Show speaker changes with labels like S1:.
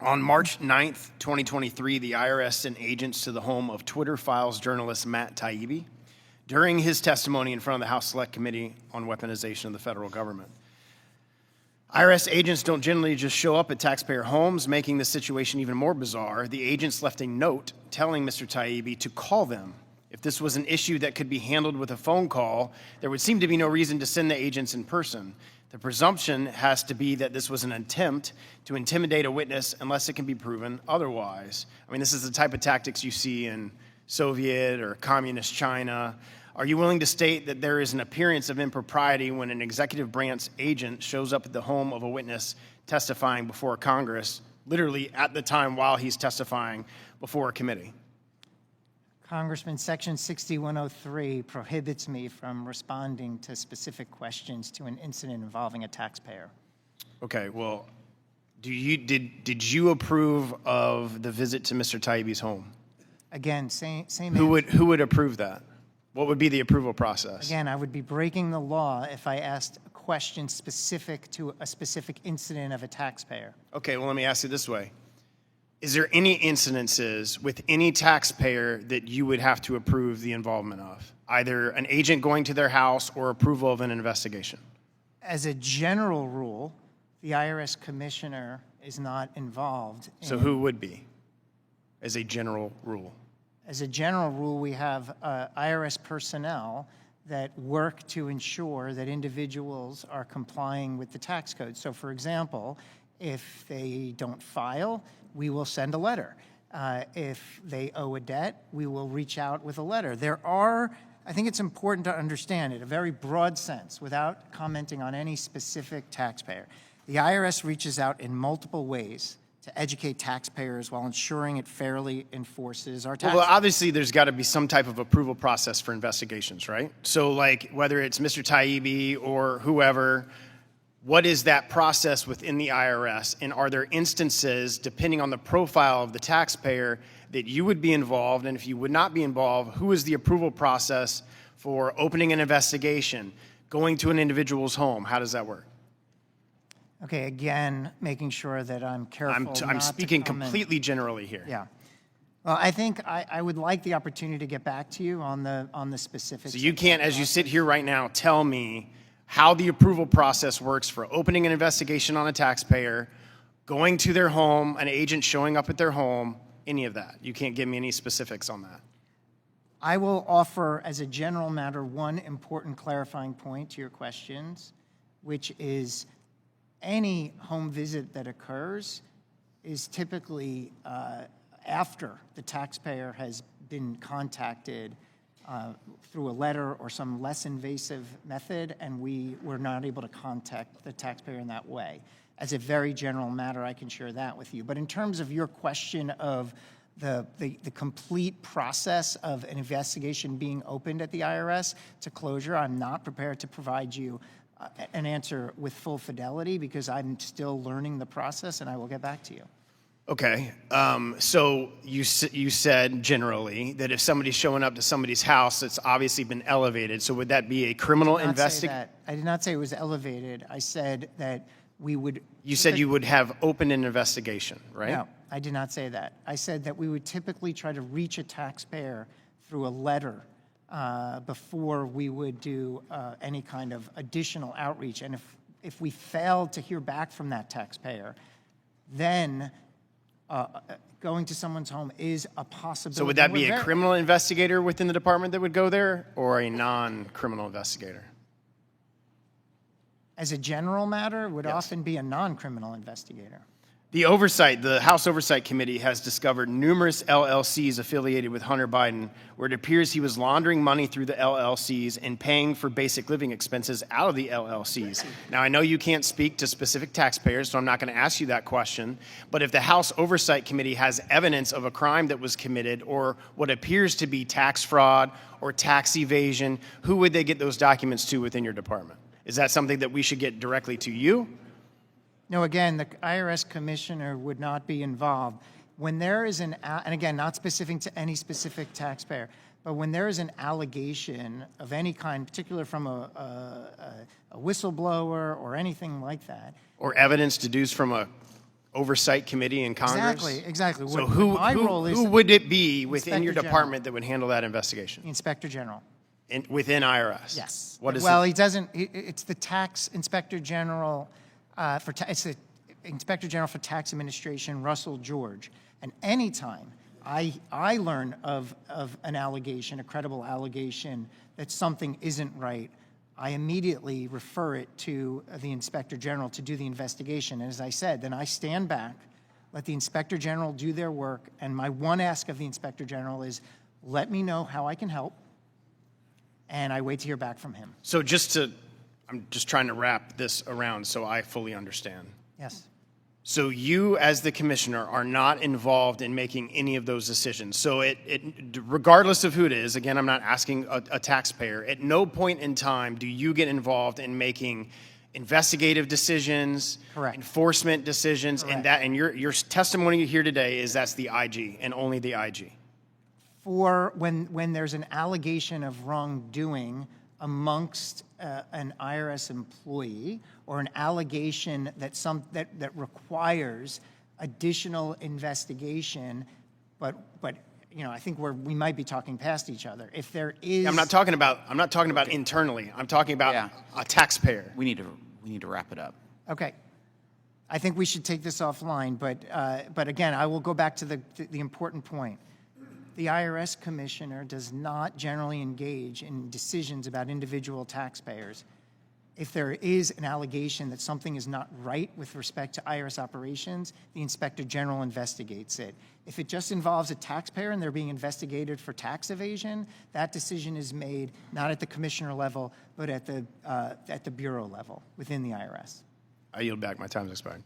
S1: On March 9th, 2023, the IRS sent agents to the home of Twitter Files journalist Matt Taibbi during his testimony in front of the House Select Committee on Weaponization of the Federal Government. IRS agents don't generally just show up at taxpayer homes, making the situation even more bizarre. The agents left a note telling Mr. Taibbi to call them. If this was an issue that could be handled with a phone call, there would seem to be no reason to send the agents in person. The presumption has to be that this was an attempt to intimidate a witness unless it can be proven otherwise. I mean, this is the type of tactics you see in Soviet or communist China. Are you willing to state that there is an appearance of impropriety when an executive branch agent shows up at the home of a witness testifying before Congress, literally at the time while he's testifying before a committee?
S2: Congressman, Section 6103 prohibits me from responding to specific questions to an incident involving a taxpayer.
S1: Okay, well, did you approve of the visit to Mr. Taibbi's home?
S2: Again, same
S1: Who would approve that? What would be the approval process?
S2: Again, I would be breaking the law if I asked a question specific to a specific incident of a taxpayer.
S1: Okay, well, let me ask you this way. Is there any incidences with any taxpayer that you would have to approve the involvement of? Either an agent going to their house or approval of an investigation?
S2: As a general rule, the IRS commissioner is not involved.
S1: So who would be, as a general rule?
S2: As a general rule, we have IRS personnel that work to ensure that individuals are complying with the tax code. So, for example, if they don't file, we will send a letter. If they owe a debt, we will reach out with a letter. I think it's important to understand it, a very broad sense, without commenting on any specific taxpayer. The IRS reaches out in multiple ways to educate taxpayers while ensuring it fairly enforces our tax.
S1: Well, obviously, there's got to be some type of approval process for investigations, right? So, like, whether it's Mr. Taibbi or whoever, what is that process within the IRS? And are there instances, depending on the profile of the taxpayer, that you would be involved? And if you would not be involved, who is the approval process for opening an investigation, going to an individual's home? How does that work?
S2: Okay, again, making sure that I'm careful.
S1: I'm speaking completely generally here.
S2: Yeah. Well, I think I would like the opportunity to get back to you on the specifics.
S1: So you can't, as you sit here right now, tell me how the approval process works for opening an investigation on a taxpayer, going to their home, an agent showing up at their home, any of that. You can't give me any specifics on that.
S2: I will offer, as a general matter, one important clarifying point to your questions, which is any home visit that occurs is typically after the taxpayer has been contacted through a letter or some less invasive method, and we were not able to contact the taxpayer in that way. As a very general matter, I can share that with you. But in terms of your question of the complete process of an investigation being opened at the IRS to closure, I'm not prepared to provide you an answer with full fidelity because I'm still learning the process, and I will get back to you.
S1: Okay, so you said generally that if somebody's showing up to somebody's house, it's obviously been elevated. So would that be a criminal investigation?
S2: I did not say it was elevated. I said that we would.
S1: You said you would have opened an investigation, right?
S2: No, I did not say that. I said that we would typically try to reach a taxpayer through a letter before we would do any kind of additional outreach. And if we failed to hear back from that taxpayer, then going to someone's home is a possibility.
S1: So would that be a criminal investigator within the department that would go there, or a non-criminal investigator?
S2: As a general matter, it would often be a non-criminal investigator.
S1: The House Oversight Committee has discovered numerous LLCs affiliated with Hunter Biden where it appears he was laundering money through the LLCs and paying for basic living expenses out of the LLCs. Now, I know you can't speak to specific taxpayers, so I'm not going to ask you that question, but if the House Oversight Committee has evidence of a crime that was committed or what appears to be tax fraud or tax evasion, who would they get those documents to within your department? Is that something that we should get directly to you?
S2: No, again, the IRS commissioner would not be involved. When there is and again, not specific to any specific taxpayer, but when there is an allegation of any kind, particular from a whistleblower or anything like that.
S1: Or evidence deduced from a oversight committee in Congress?
S2: Exactly.
S1: So
S2: What
S1: who,
S2: my
S1: who,
S2: role is
S1: who would it be within your
S2: Inspector
S1: department that would handle that investigation?
S2: the Inspector General.
S1: Within IRS?
S2: Yes.
S1: What is
S2: Well,
S1: it?
S2: he doesn't, it's the tax inspector general, it's the Inspector General for Tax Administration, Russell George. And anytime I learn of an allegation, a credible allegation that something isn't right, I immediately refer it to the Inspector General to do the investigation. And as I said, then I stand back, let the Inspector General do their work, and my one ask of the Inspector General is, let me know how I can help, and I wait to hear back from him.
S1: So I'm just trying to wrap this around so I fully understand.
S2: Yes.
S1: So you, as the commissioner, are not involved in making any of those decisions. So regardless of who it is, again, I'm not asking a taxpayer, at no point in time do you get involved in making investigative decisions,
S2: Correct.
S1: enforcement decisions,
S2: Correct.
S1: and your testimony here today is that's the IG and only the IG.
S2: For when there's an allegation of wrongdoing amongst an IRS employee, or an allegation that requires additional investigation, but I think we might be talking past each other. If there is,
S1: I'm not talking about internally. I'm talking about a taxpayer.
S3: We need to wrap it up.
S2: Okay. I think we should take this offline, but again, I will go back to the important point. The IRS commissioner does not generally engage in decisions about individual taxpayers. If there is an allegation that something is not right with respect to IRS operations, the Inspector General investigates it. If it just involves a taxpayer and they're being investigated for tax evasion, that decision is made not at the commissioner level, but at the bureau level within the IRS.
S1: I yield back. My time's expired.